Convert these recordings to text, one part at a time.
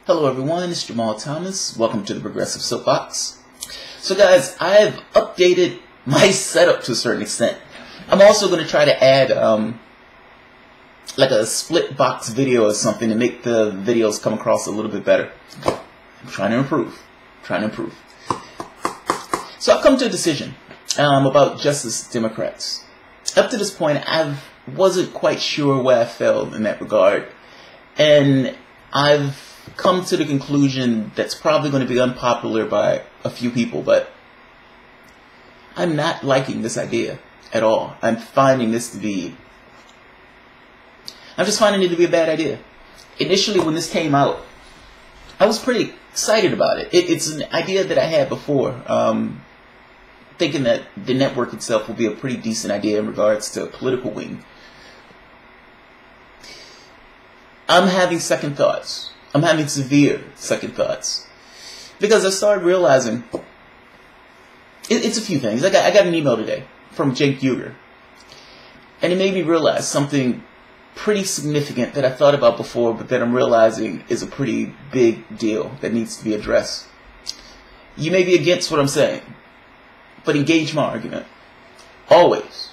Hello everyone, it's Jamal Thomas. Welcome to the Progressive Soapbox. So guys, I've updated my setup to a certain extent. I'm also going to try to add like a split box video or something to make the videos come across a little bit better. I'm trying to improve. So I've come to a decision about Justice Democrats. Up to this point, I wasn't quite sure where I fell in that regard. And I've come to the conclusion that's probably going to be unpopular by a few people, but I'm not liking this idea at all. I'm just finding it to be a bad idea. Initially, when this came out, I was pretty excited about it. It's an idea that I had before, thinking that the network itself will be a pretty decent idea in regards to a political wing. I'm having second thoughts. I'm having severe second thoughts. Because I started realizing, it's a few things. I got an email today from Cenk Ugyur. And it made me realize something pretty significant that I thought about before, but that I'm realizing is a pretty big deal that needs to be addressed. You may be against what I'm saying, but engage my argument. Always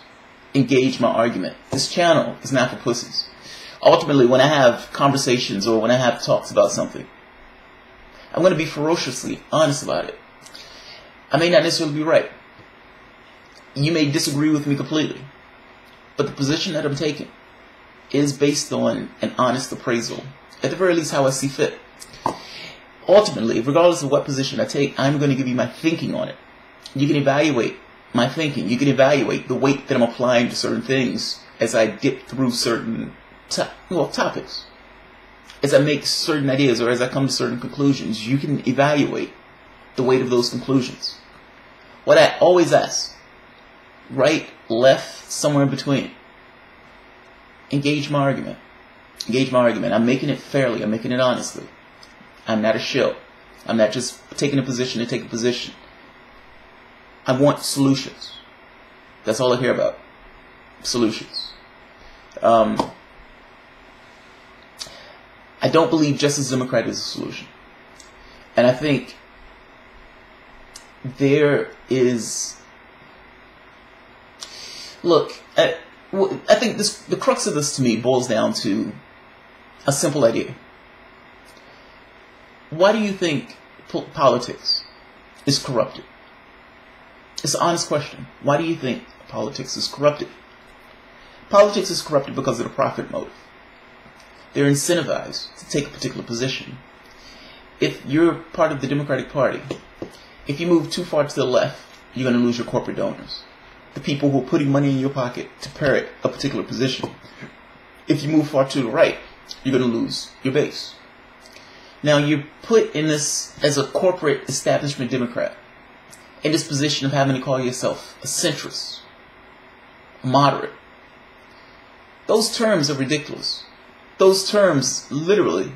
engage my argument. This channel is not for pussies. Ultimately, when I have conversations or when I have talks about something, I'm going to be ferociously honest about it. I may not necessarily be right. You may disagree with me completely. But the position that I'm taking is based on an honest appraisal. At the very least, how I see fit. Ultimately, regardless of what position I take, I'm going to give you my thinking on it. You can evaluate my thinking. You can evaluate the weight that I'm applying to certain things as I dip through certain topics. As I make certain ideas or as I come to certain conclusions, you can evaluate the weight of those conclusions. What I always ask, right, left, somewhere in between, engage my argument. Engage my argument. I'm making it fairly. I'm making it honestly. I'm not a shill. I'm not just taking a position to take a position. I want solutions. That's all I hear about. Solutions. I don't believe Justice Democrat is a solution. And I think there is... Look, I think the crux of this to me boils down to a simple idea. Why do you think politics is corrupted? It's an honest question. Why do you think politics is corrupted? Politics is corrupted because of the profit motive. They're incentivized to take a particular position. If you're part of the Democratic Party, if you move too far to the left, you're going to lose your corporate donors. The people who are putting money in your pocket to parrot a particular position. If you move far to the right, you're going to lose your base. Now, you're put in this, as a corporate establishment Democrat, in this position of having to call yourself a centrist, a moderate. Those terms are ridiculous. Those terms, literally,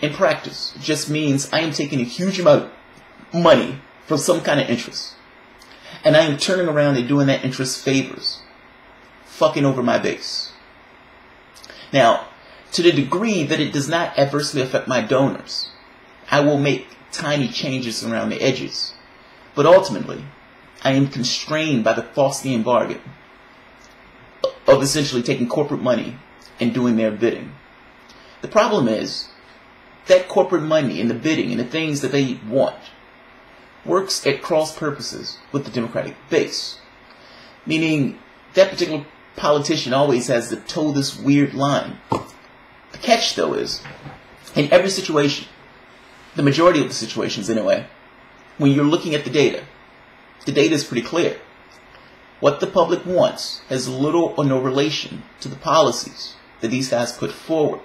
in practice, just means I am taking a huge amount of money from some kind of interest. And I am turning around and doing that interest favors. Fucking over my base. Now, to the degree that it does not adversely affect my donors, I will make tiny changes around the edges. But ultimately, I am constrained by the Faustian bargain of essentially taking corporate money and doing their bidding. The problem is that corporate money and the bidding and the things that they want works at cross purposes with the Democratic base. Meaning that particular politician always has to toe this weird line. The catch, though, is in every situation, the majority of the situations anyway, when you're looking at the data is pretty clear. What the public wants has little or no relation to the policies that these guys put forward.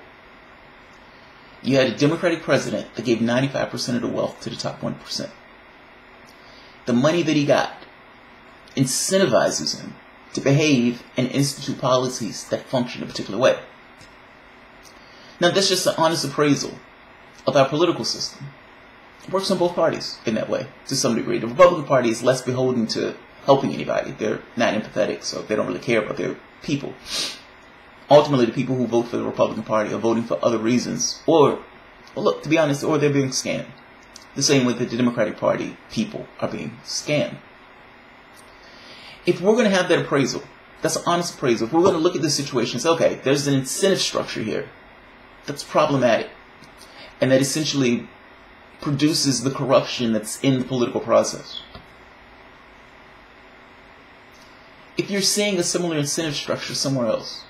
You had a Democratic president that gave 95% of the wealth to the top 1%. The money that he got incentivizes him to behave and institute policies that function a particular way. Now, that's just an honest appraisal of our political system. It works on both parties in that way, to some degree. The Republican Party is less beholden to helping anybody. They're not empathetic, so they don't really care about their people. ultimately the people who vote for the Republican Party are voting for other reasons, or Well, look, to be honest, or they're being scammed. The same way that the Democratic Party people are being scammed. If we're going to have that appraisal, that's an honest appraisal. If we're going to look at this situation and say, okay, there's an incentive structure here that's problematic, and that essentially produces the corruption that's in the political process. If you're seeing a similar incentive structure somewhere else,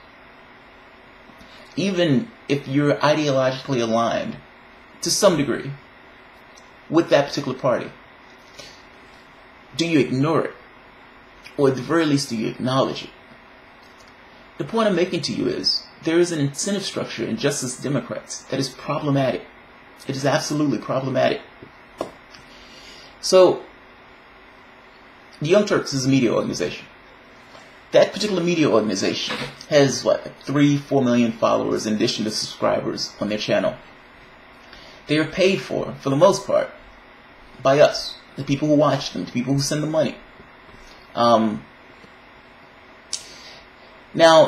even if you're ideologically aligned to some degree with that particular party, do you ignore it? Or at the very least, do you acknowledge it? The point I'm making to you is, there is an incentive structure in Justice Democrats that is problematic. It is absolutely problematic. So, the Young Turks is a media organization. That particular media organization has, 3-4 million followers in addition to subscribers on their channel. They are paid for the most part, by us, the people who watch them, the people who send the money. Now,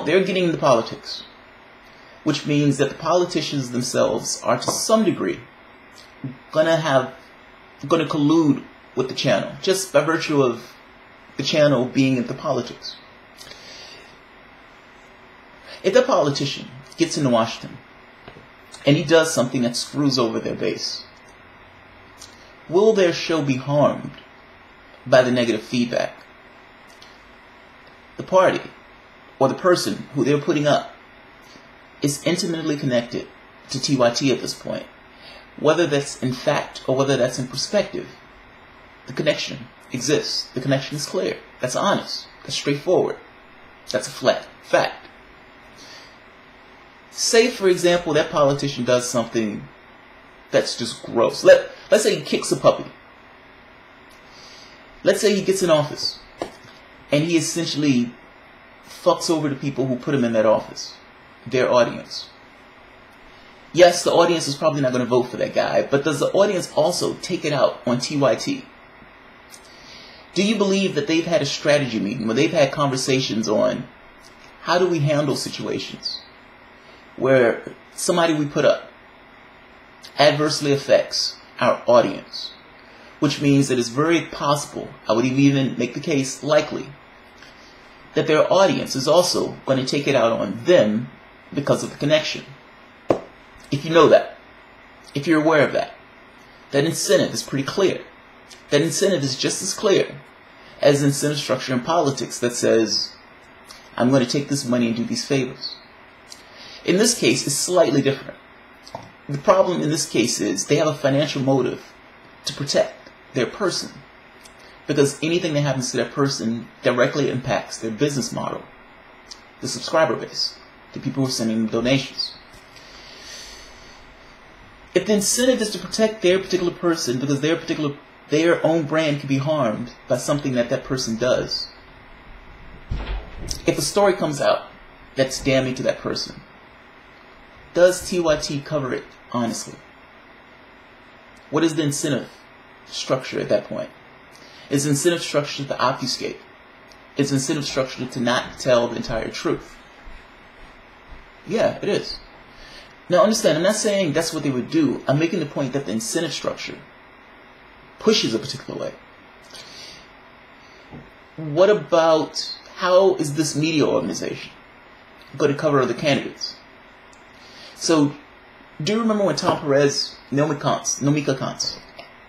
they're getting into politics, which means that the politicians themselves are, to some degree, going to collude with the channel, just by virtue of the channel being into politics. If the politician gets into Washington and he does something that screws over their base, will their show be harmed by the negative feedback? The party, or the person who they're putting up, is intimately connected to TYT at this point. Whether that's in fact or whether that's in perspective, the connection exists. The connection is clear. That's honest. That's straightforward. That's a flat fact. Say, for example, that politician does something that's just gross. Let's say he kicks a puppy. Let's say he gets in office and he essentially fucks over the people who put him in that office, their audience. Yes, the audience is probably not going to vote for that guy, but does the audience also take it out on TYT? Do you believe that they've had a strategy meeting where they've had conversations on how do we handle situations where somebody we put up adversely affects our audience? Which means that it's very possible, I would even make the case likely, that their audience is also going to take it out on them because of the connection. If you know that, if you're aware of that, that incentive is pretty clear. That incentive is just as clear as incentive structure in politics that says, I'm going to take this money and do these favors. In this case, it's slightly different. The problem in this case is they have a financial motive to protect their person, because anything that happens to that person directly impacts their business model, the subscriber base, the people who are sending them donations. If the incentive is to protect their particular person because their own brand can be harmed by something that that person does, if a story comes out that's damning to that person, does TYT cover it honestly? What is the incentive structure at that point? Is incentive structure to obfuscate? Is incentive structure to not tell the entire truth? Yeah, it is. Now understand, I'm not saying that's what they would do. I'm making the point that the incentive structure pushes a particular way. What about, how is this media organization going to cover other candidates? So, do you remember when Tom Perez, Nomika Kantz,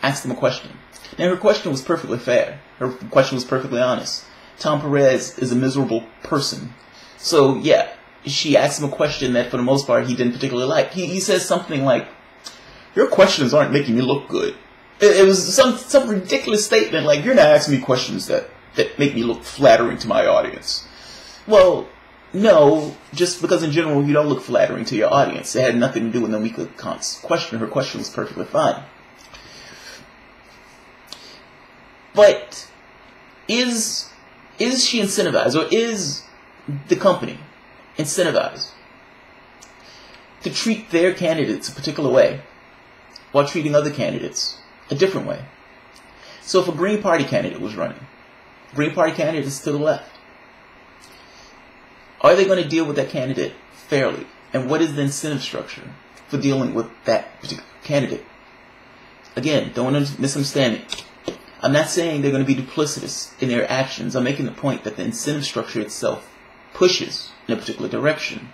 asked him a question? Now, her question was perfectly fair. Her question was perfectly honest. Tom Perez is a miserable person. So, yeah, she asked him a question that, for the most part, he didn't particularly like. He says something like, your questions aren't making me look good. It was some ridiculous statement like, you're not asking me questions that make me look flattering to my audience. Well, no, just because in general you don't look flattering to your audience. It had nothing to do with Nomika Kant's question. Her question was perfectly fine. But is she incentivized, or is the company incentivized to treat their candidates a particular way while treating other candidates a different way? So if a Green Party candidate was running, Green Party candidate is to the left, are they going to deal with that candidate fairly? And what is the incentive structure for dealing with that particular candidate. Again, don't misunderstand me. I'm not saying they're going to be duplicitous in their actions. I'm making the point that the incentive structure itself pushes in a particular direction.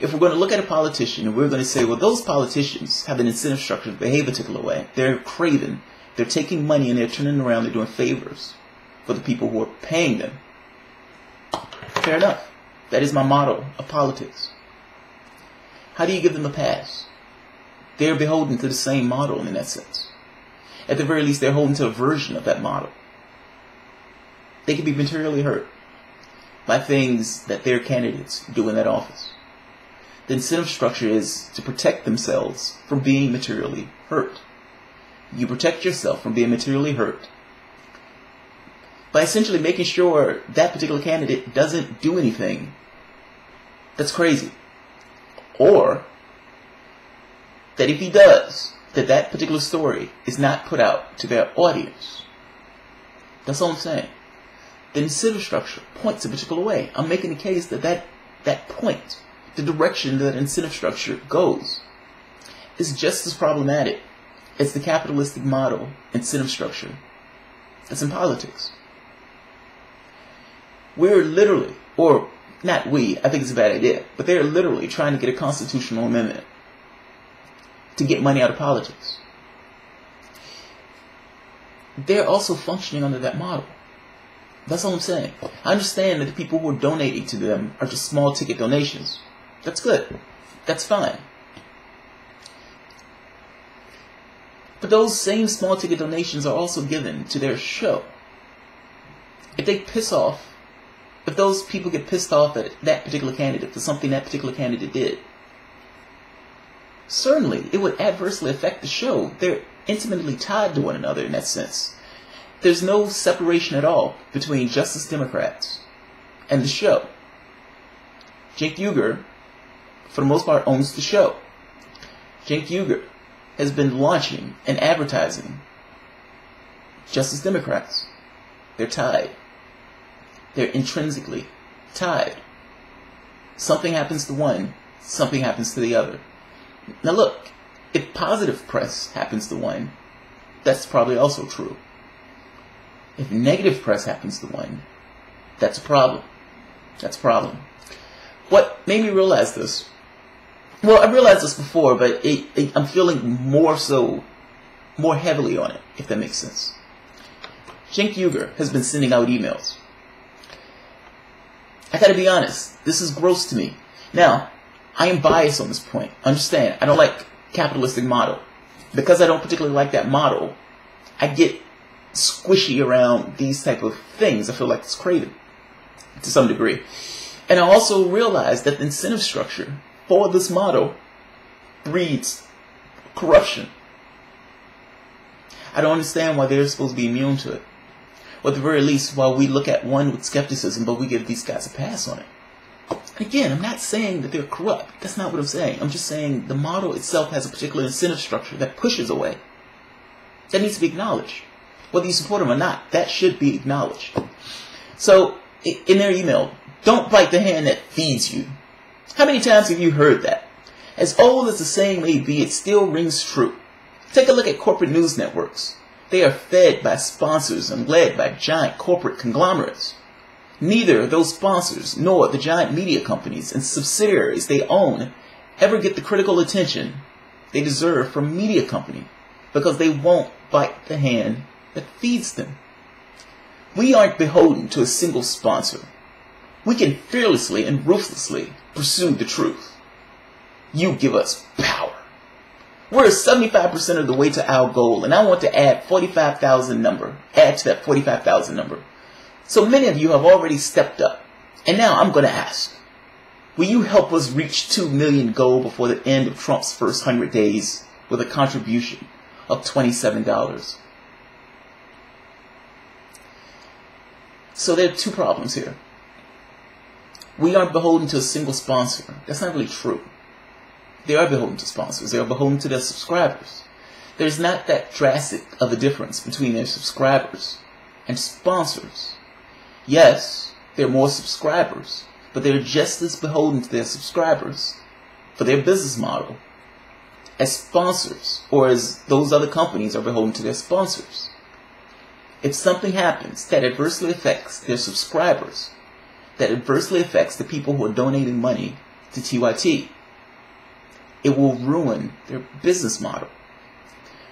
If we're going to look at a politician and we're going to say, well, those politicians have an incentive structure to behave a particular way. They're craven. They're taking money and they're turning around. They're doing favors for the people who are paying them. Fair enough. That is my motto of politics. How do you give them a pass? They're beholden to the same model in that sense. At the very least, they're holding to a version of that model. They can be materially hurt by things that their candidates do in that office. The incentive structure is to protect themselves from being materially hurt. You protect yourself from being materially hurt by essentially making sure that particular candidate doesn't do anything that's crazy. Or that if he does, that particular story is not put out to their audience. That's all I'm saying. The incentive structure points a particular way. I'm making the case that point, the direction that incentive structure goes, is just as problematic as the capitalistic model incentive structure that's in politics. We're literally, or not we, I think it's a bad idea, but they're literally trying to get a constitutional amendment to get money out of politics. They're also functioning under that model. That's all I'm saying. I understand that the people who are donating to them are just small ticket donations. That's good. That's fine. But those same small ticket donations are also given to their show. If those people get pissed off at that particular candidate for something that particular candidate did, certainly it would adversely affect the show. They're intimately tied to one another in that sense. There's no separation at all between Justice Democrats and the show. Cenk Ugyur, for the most part, owns the show. Cenk Ugyur has been launching and advertising Justice Democrats. They're tied. They're intrinsically tied. Something happens to one, something happens to the other. Now look, if positive press happens to one, that's probably also true. If negative press happens to one, that's a problem. That's a problem. What made me realize this? Well, I realized this before, but I'm feeling more heavily on it, if that makes sense. Cenk Ugyur has been sending out emails. I gotta be honest, this is gross to me. Now, I am biased on this point. Understand, I don't like capitalistic model. Because I don't particularly like that model, I get squishy around these type of things. I feel like it's craven to some degree. And I also realize that the incentive structure for this model breeds corruption. I don't understand why they're supposed to be immune to it. Or at the very least, while we look at one with skepticism, but we give these guys a pass on it. And again, I'm not saying that they're corrupt. That's not what I'm saying. I'm just saying the model itself has a particular incentive structure that pushes away. That needs to be acknowledged. Whether you support them or not, that should be acknowledged. So, in their email, don't bite the hand that feeds you. How many times have you heard that? As old as the saying may be, it still rings true. Take a look at corporate news networks. They are fed by sponsors and led by giant corporate conglomerates. Neither those sponsors nor the giant media companies and subsidiaries they own ever get the critical attention they deserve from a media company because they won't bite the hand that feeds them. We aren't beholden to a single sponsor. We can fearlessly and ruthlessly pursue the truth. You give us power. We're 75% of the way to our goal, and I want to add 45,000 number. Add to that 45,000 number. So many of you have already stepped up. And now I'm going to ask, will you help us reach 2 million goal before the end of Trump's first 100 days with a contribution of $27? So there are two problems here. We aren't beholden to a single sponsor. That's not really true. They are beholden to sponsors. They are beholden to their subscribers. There's not that drastic of a difference between their subscribers and sponsors. Yes, there are more subscribers, but they're just as beholden to their subscribers for their business model as sponsors, or as those other companies are beholden to their sponsors. If something happens that adversely affects their subscribers, that adversely affects the people who are donating money to TYT, it will ruin their business model.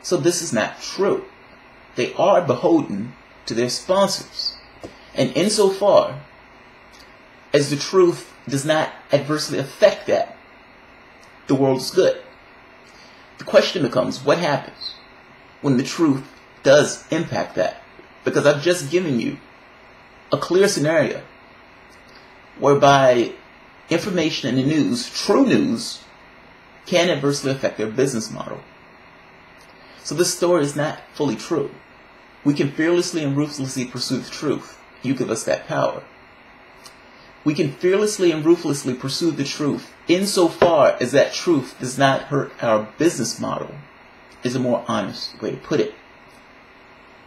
So this is not true. They are beholden to their sponsors. And insofar as the truth does not adversely affect that, the world is good. The question becomes, what happens when the truth does impact that? Because I've just given you a clear scenario whereby information in the news, true news, can adversely affect their business model. So this story is not fully true. We can fearlessly and ruthlessly pursue the truth. You give us that power. We can fearlessly and ruthlessly pursue the truth insofar as that truth does not hurt our business model, is a more honest way to put it.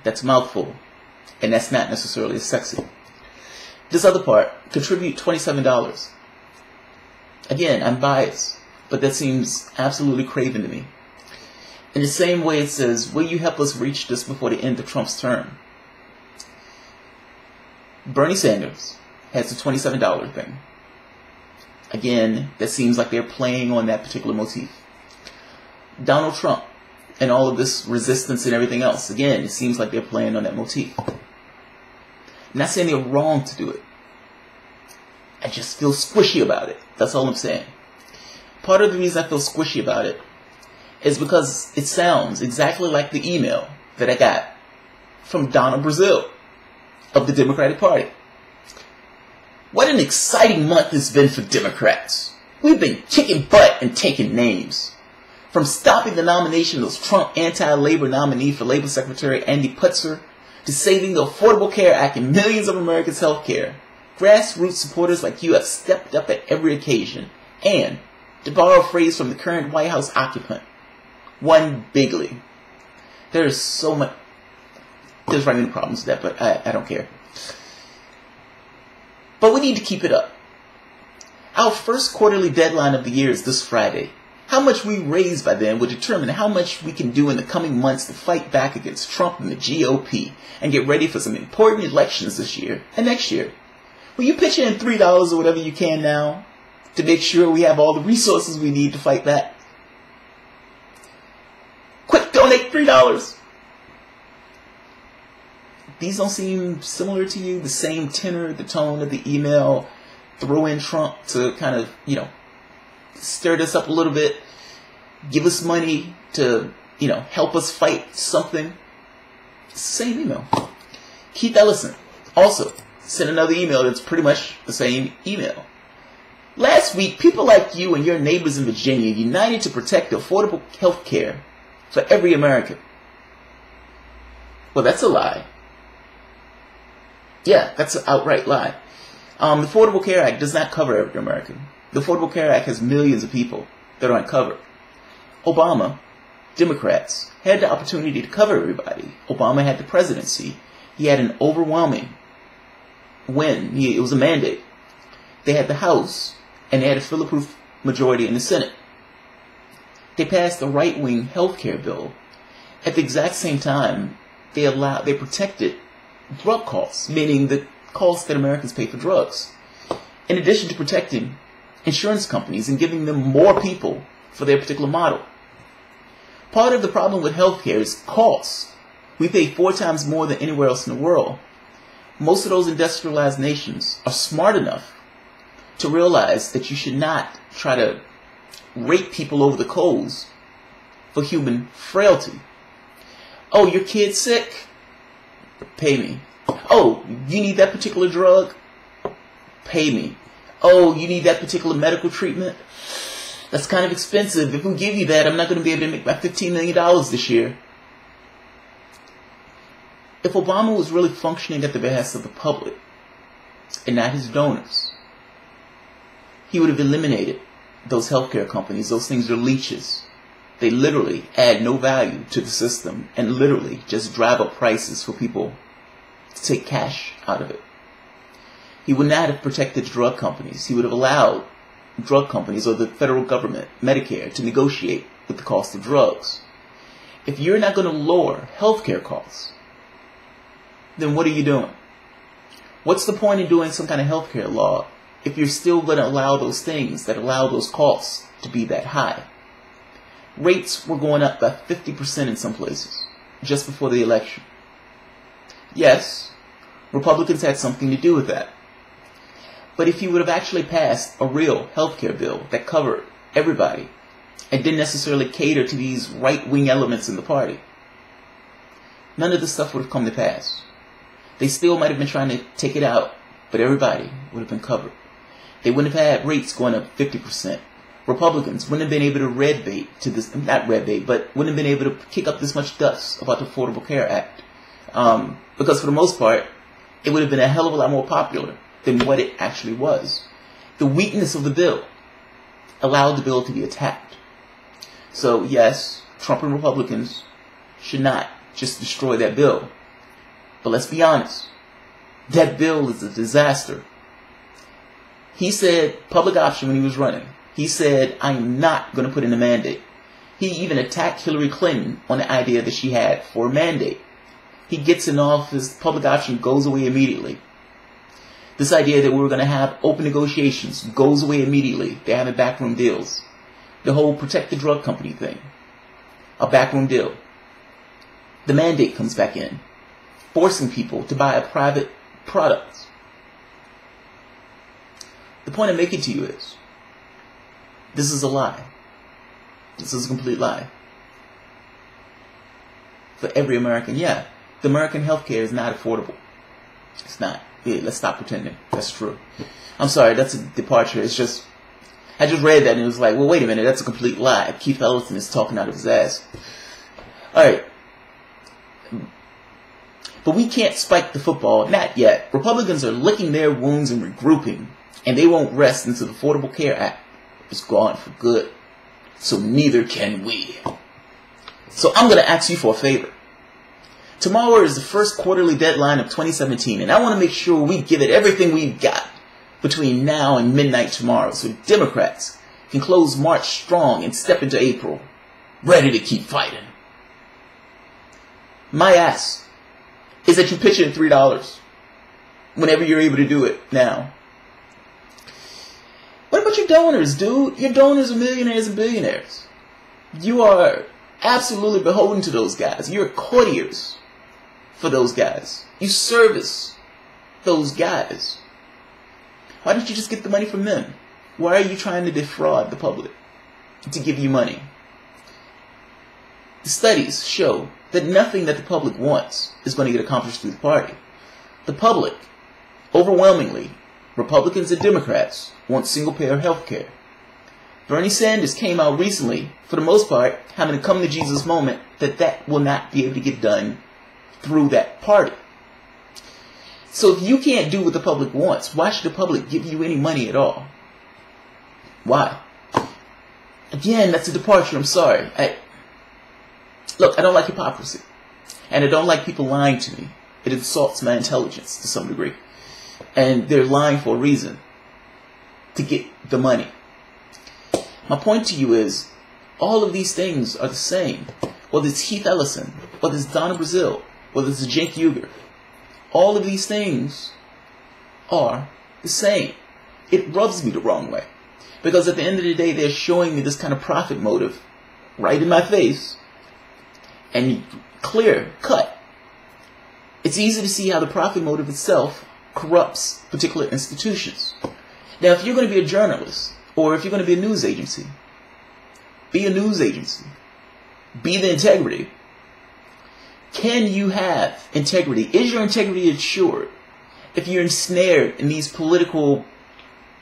That's a mouthful, and that's not necessarily as sexy. This other part, contribute $27. Again, I'm biased, but that seems absolutely craven to me. In the same way it says, will you help us reach this before the end of Trump's term? Bernie Sanders has the $27 thing. Again, that seems like they're playing on that particular motif. Donald Trump and all of this resistance and everything else, again, it seems like they're playing on that motif. I'm not saying they're wrong to do it. I just feel squishy about it. That's all I'm saying. Part of the reason I feel squishy about it is because it sounds exactly like the email that I got from Donna Brazile of the Democratic Party. What an exciting month it's been for Democrats. We've been kicking butt and taking names. From stopping the nomination of Trump anti-labor nominee for Labor Secretary Andy Putzer to saving the Affordable Care Act and millions of Americans' health care, grassroots supporters like you have stepped up at every occasion. And, to borrow a phrase from the current White House occupant, one bigly. There's so much. There's right many problems with that, but I don't care. But we need to keep it up. Our first quarterly deadline of the year is this Friday. How much we raise by then will determine how much we can do in the coming months to fight back against Trump and the GOP and get ready for some important elections this year and next year. Will you pitch in $3 or whatever you can now to make sure we have all the resources we need to fight back? Quick, donate $3. These don't seem similar to you? The same tenor, the tone of the email, throw in Trump to kind of, stir this up a little bit, give us money to, help us fight something. It's the same email. Keith Ellison also sent another email that's pretty much the same email. Last week, people like you and your neighbors in Virginia united to protect affordable health care for every American. Well, that's a lie. Yeah, that's an outright lie. The Affordable Care Act does not cover every American. The Affordable Care Act has millions of people that aren't covered. Obama, Democrats, had the opportunity to cover everybody. Obama had the presidency. He had an overwhelming win. It was a mandate. They had the House, and they had a fill-proof majority in the Senate. They passed the right-wing health care bill. At the exact same time, they protected drug costs, meaning the costs that Americans pay for drugs, in addition to protecting insurance companies and giving them more people for their particular model. Part of the problem with healthcare is cost. We pay 4 times more than anywhere else in the world. Most of those industrialized nations are smart enough to realize that you should not try to rake people over the coals for human frailty. Oh, your kid's sick? Pay me. Oh, you need that particular drug? Pay me. Oh, you need that particular medical treatment? That's kind of expensive. If we give you that, I'm not going to be able to make my $15 million this year. If Obama was really functioning at the behest of the public and not his donors, he would have eliminated those healthcare companies. Those things are leeches. They literally add no value to the system and literally just drive up prices for people to take cash out of it. He would not have protected drug companies. He would have allowed drug companies or the federal government, Medicare, to negotiate with the cost of drugs. If you're not going to lower healthcare costs, then what are you doing? What's the point in doing some kind of healthcare law if you're still going to allow those things that allow those costs to be that high? Rates were going up by 50% in some places just before the election. Yes, Republicans had something to do with that. But if you would have actually passed a real healthcare bill that covered everybody and didn't necessarily cater to these right-wing elements in the party, none of this stuff would have come to pass. They still might have been trying to take it out, but everybody would have been covered. They wouldn't have had rates going up 50%. Republicans wouldn't have been able to red bait to this, not red bait, but wouldn't have been able to kick up this much dust about the Affordable Care Act. Because for the most part, it would have been a hell of a lot more popular than what it actually was. The weakness of the bill allowed the bill to be attacked. So yes, Trump and Republicans should not just destroy that bill. But let's be honest, that bill is a disaster. He said, public option when he was running, he said, I'm not going to put in a mandate. He even attacked Hillary Clinton on the idea that she had for a mandate. He gets in office, public option goes away immediately. This idea that we were going to have open negotiations goes away immediately. They're having backroom deals. The whole protect the drug company thing, a backroom deal. The mandate comes back in, forcing people to buy a private product. The point I'm making to you is, this is a lie. This is a complete lie. For every American, yeah. The American healthcare is not affordable. It's not. Yeah, let's stop pretending. That's true. I'm sorry, that's a departure. It's just, I just read that and it was like, well, wait a minute, that's a complete lie. Keith Ellison is talking out of his ass. Alright. But we can't spike the football, not yet. Republicans are licking their wounds and regrouping, and they won't rest until the Affordable Care Act is gone for good. So neither can we. So I'm going to ask you for a favor. Tomorrow is the first quarterly deadline of 2017, and I want to make sure we give it everything we've got between now and midnight tomorrow, so Democrats can close March strong and step into April ready to keep fighting. My ask is that you pitch in $3 whenever you're able to do it now. What about your donors, dude? Your donors are millionaires and billionaires. You are absolutely beholden to those guys. You're courtiers for those guys. You service those guys. Why don't you just get the money from them? Why are you trying to defraud the public to give you money? The studies show that nothing that the public wants is going to get accomplished through the party. The public, overwhelmingly, Republicans and Democrats, want single-payer health care. Bernie Sanders came out recently, for the most part, having a come-to-Jesus moment that that will not be able to get done through that party. So if you can't do what the public wants, why should the public give you any money at all? Why? Again, that's a departure. I'm sorry. Look, I don't like hypocrisy. And I don't like people lying to me. It insults my intelligence to some degree. And they're lying for a reason. To get the money. My point to you is, all of these things are the same. Whether it's Keith Ellison, whether it's Donna Brazile, whether it's Cenk Ugyur. All of these things are the same. It rubs me the wrong way. Because at the end of the day, they're showing me this kind of profit motive right in my face. And clear cut. It's easy to see how the profit motive itself corrupts particular institutions. Now, if you're going to be a journalist, or if you're going to be a news agency, be a news agency. Be the integrity. Can you have integrity? Is your integrity assured if you're ensnared in these political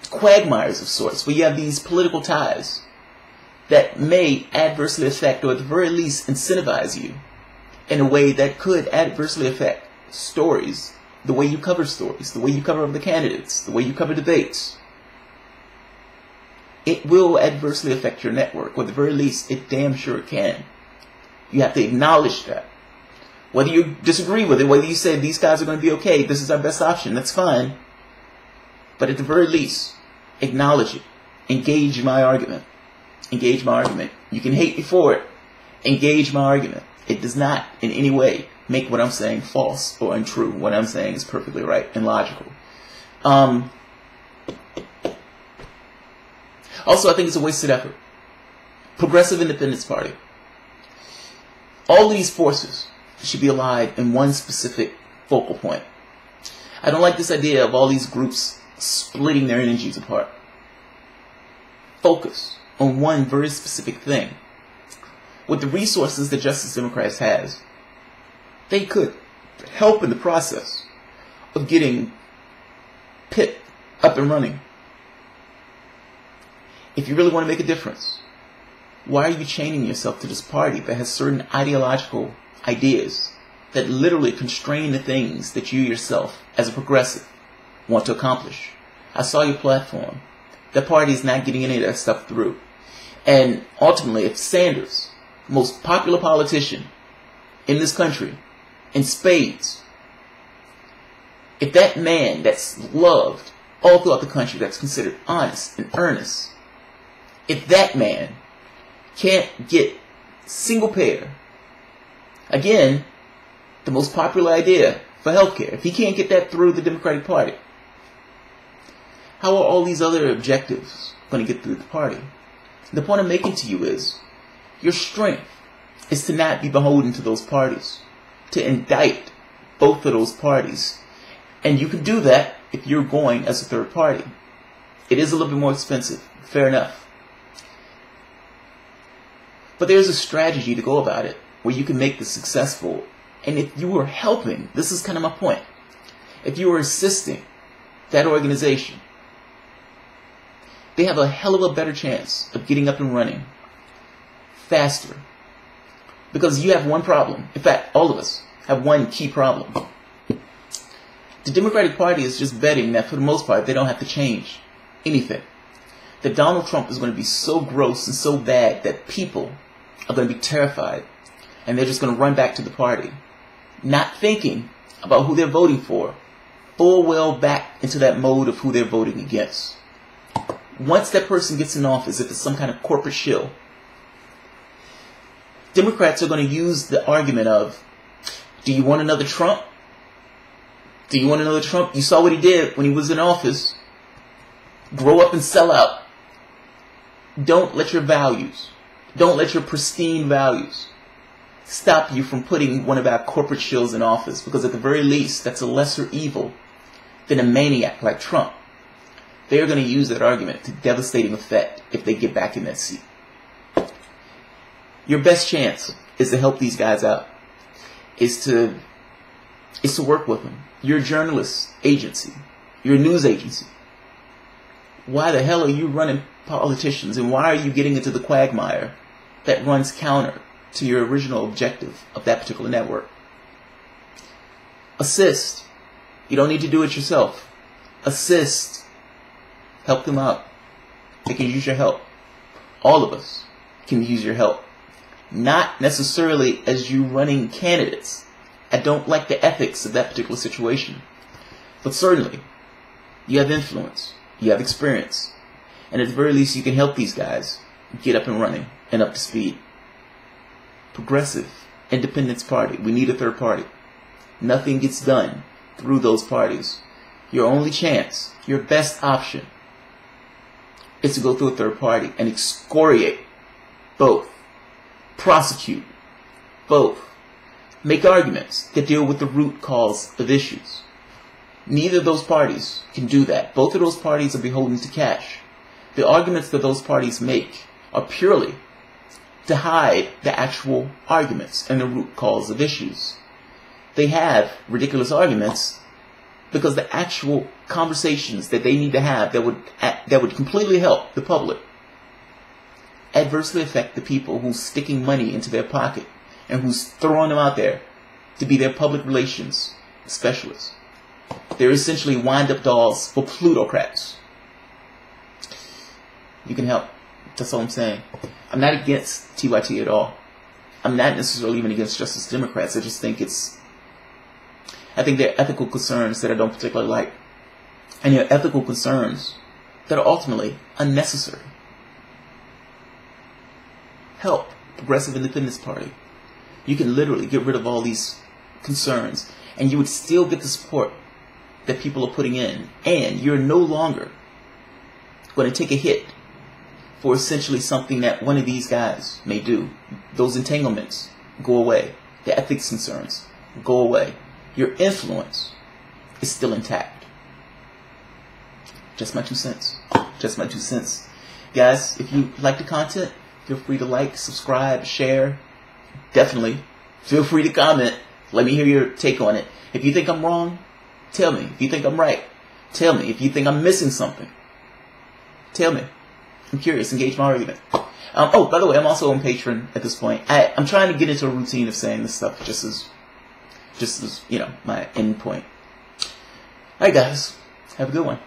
quagmires of sorts, where you have these political ties that may adversely affect, or at the very least incentivize you in a way that could adversely affect stories, the way you cover stories, the way you cover the candidates, the way you cover debates? It will adversely affect your network, or at the very least, it damn sure can. You have to acknowledge that. Whether you disagree with it, whether you say these guys are going to be okay, this is our best option, that's fine. But at the very least, acknowledge it. Engage in my argument. Engage my argument. You can hate me for it. Engage my argument. It does not in any way make what I'm saying false or untrue. What I'm saying is perfectly right and logical. Also, I think it's a wasted effort. Progressive Independence Party. All these forces should be allied in one specific focal point. I don't like this idea of all these groups splitting their energies apart. Focus on one very specific thing. With the resources that Justice Democrats has, they could help in the process of getting PIT up and running. If you really want to make a difference, why are you chaining yourself to this party that has certain ideological ideas that literally constrain the things that you yourself, as a progressive, want to accomplish? I saw your platform. That party is not getting any of that stuff through. And ultimately, if Sanders, most popular politician in this country, in spades, if that man that's loved all throughout the country, that's considered honest and earnest, if that man can't get single payer, again, the most popular idea for healthcare, if he can't get that through the Democratic Party, how are all these other objectives going to get through the party? The point I'm making to you is, your strength is to not be beholden to those parties, to indict both of those parties. And you can do that if you're going as a third party. It is a little bit more expensive, fair enough. But there's a strategy to go about it where you can make this successful. And if you were helping, this is kind of my point, if you were assisting that organization, they have a hell of a better chance of getting up and running faster. Because you have one problem. In fact, all of us have one key problem. The Democratic Party is just betting that for the most part they don't have to change anything. That Donald Trump is going to be so gross and so bad that people are going to be terrified and they're just going to run back to the party, not thinking about who they're voting for, full well back into that mode of who they're voting against. Once that person gets in office, if it's some kind of corporate shill, Democrats are going to use the argument of, do you want another Trump? Do you want another Trump? You saw what he did when he was in office. Grow up and sell out. Don't let your values, don't let your pristine values stop you from putting one of our corporate shills in office, because at the very least, that's a lesser evil than a maniac like Trump. They are going to use that argument to devastating effect if they get back in that seat. Your best chance is to help these guys out, is to work with them. You're a journalist agency. You're a news agency. Why the hell are you running politicians, and why are you getting into the quagmire that runs counter to your original objective of that particular network? Assist. You don't need to do it yourself. Assist. Help them out. They can use your help. All of us can use your help. Not necessarily as you running candidates. I don't like the ethics of that particular situation. But certainly, you have influence. You have experience. And at the very least, you can help these guys get up and running and up to speed. Progressive Independence Party. We need a third party. Nothing gets done through those parties. Your only chance, your best option, is to go through a third party and excoriate both. Prosecute both. Make arguments that deal with the root cause of issues. Neither of those parties can do that. Both of those parties are beholden to cash. The arguments that those parties make are purely to hide the actual arguments and the root cause of issues. They have ridiculous arguments because the actual conversations that they need to have that would completely help the public adversely affect the people who's sticking money into their pocket and who's throwing them out there to be their public relations specialists. They're essentially wind-up dolls for plutocrats. You can help. That's all I'm saying. I'm not against TYT at all. I'm not necessarily even against Justice Democrats. I just think I think they're ethical concerns that I don't particularly like. And they're ethical concerns that are ultimately unnecessary. help Progressive Independence Party. You can literally get rid of all these concerns, and you would still get the support that people are putting in. And you're no longer going to take a hit for essentially something that one of these guys may do. Those entanglements go away. The ethics concerns go away. Your influence is still intact. Just my 2 cents. Just my 2 cents. Guys, if you like the content, feel free to like, subscribe, share. Definitely feel free to comment. Let me hear your take on it. If you think I'm wrong, tell me. If you think I'm right, tell me. If you think I'm missing something, tell me. I'm curious. Engage my argument. Oh, by the way, I'm also on Patreon at this point. I'm trying to get into a routine of saying this stuff just as you know, my end point. All right, guys. Have a good one.